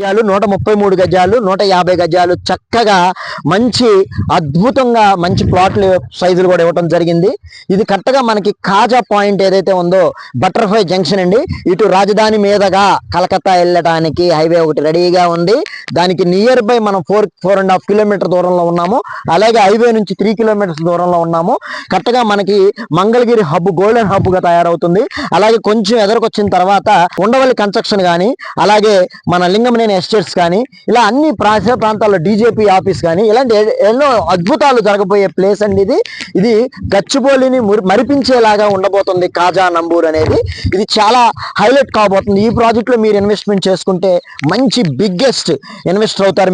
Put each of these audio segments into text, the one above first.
గజాలు 133 గజాలు 150 గజాలు చక్కగా మంచి అద్భుతంగా మంచి ప్లాట్లు సైజులు కూడా ఇవ్వడం జరిగింది. ఇది కరెక్ట్గా మనకి కాజా పాయింట్ ఏదైతే ఉందో బటర్ఫ్లై జంక్షన్ అండి. ఇటు రాజధాని మీదగా కలకత్తా వెళ్ళడానికి హైవే ఒకటి రెడీగా ఉంది. దానికి నియర్ బై మనం 4.5 కిలోమీటర్ దూరంలో ఉన్నాము. అలాగే హైవే నుంచి 3 కిలోమీటర్స్ దూరంలో ఉన్నాము. కరెక్ట్గా మనకి మంగళగిరి హబ్ గోల్డెన్ హబ్ గా తయారవుతుంది. అలాగే కొంచెం ఎదరికొచ్చిన తర్వాత ఉండవల్లి కన్స్ట్రక్షన్ కానీ అలాగే మన లింగం ఎస్టేట్స్ కానీ ఇలా అన్ని ప్రాంతాల్లో డీజేపీ ఆఫీస్ కానీ ఇలాంటి ఎన్నో అద్భుతాలు జరగబోయే ప్లేస్ అండి. ఇది గచ్చిబౌలిని మరిపించేలాగా ఉండబోతుంది కాజా నంబూర్ అనేది. ఇది చాలా హైలైట్ కాబోతుంది. ఈ ప్రాజెక్ట్ లో మీరు ఇన్వెస్ట్మెంట్ చేసుకుంటే మంచి బిగ్గెస్ట్ ఇన్వెస్టర్ అవుతారు.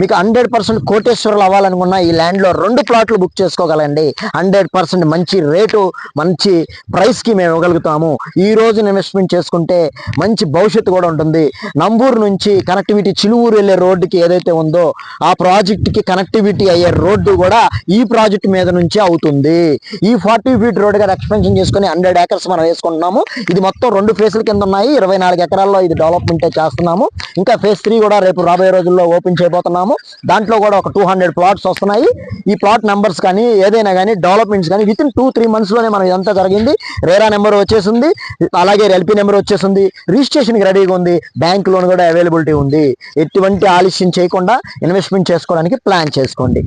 మీకు 100% కోటేశ్వరులు అవ్వాలనుకున్న ఈ ల్యాండ్ లో 2 ప్లాట్లు బుక్ చేసుకోగలండి. 100% మంచి రేటు మంచి ప్రైస్ కి మేము ఇవ్వగలుగుతాము. ఈ రోజు ఇన్వెస్ట్మెంట్ చేసుకుంటే మంచి భవిష్యత్తు కూడా ఉంటుంది. నంబూరు నుంచి కనెక్టివిటీ చిలువూరు వెళ్ళే రోడ్డుకి ఏదైతే ఉందో ఆ ప్రాజెక్ట్ కి కనెక్టివిటీ అయ్యే రోడ్డు కూడా ఈ ప్రాజెక్ట్ మీద నుంచి అవుతుంది. ఈ 40 ఫీట్ రోడ్ గా ఎక్స్పెన్షన్ చేసుకుని 100 ఏకర్స్ మనం వేసుకుంటున్నాము. ఇది మొత్తం 2 ఫేజ్ల కింద ఉన్నాయి. 24 ఎకరాల్లో ఇది డెవలప్మెంట్ చేస్తున్నాము. ఇంకా ఫేజ్ 3 కూడా రేపు రాబోయే రోజుల్లో ఓపెన్ చేయబోతున్నాము. దాంట్లో కూడా ఒక 200 ప్లాట్స్ వస్తున్నాయి. ఈ ప్లాట్ నెంబర్స్ కానీ ఏదైనా కానీ డెవలప్మెంట్స్ కానీ విత్ ఇన్ 2-3 months లోనే మనం ఇదంతా జరిగింది. రేరా నెంబర్ వచ్చేసింది, అలాగే ఎల్పీ నెంబర్ వచ్చేసింది, రిజిస్ట్రేషన్ రెడీగా ఉంది, బ్యాంక్ లోన్ కూడా అవైలబిలిటీ ఉంది. ఎటువంటి ఆలస్యం చేయకుండా ఇన్వెస్ట్మెంట్ చేసుకోవడానికి ప్లాన్ చేసుకోండి.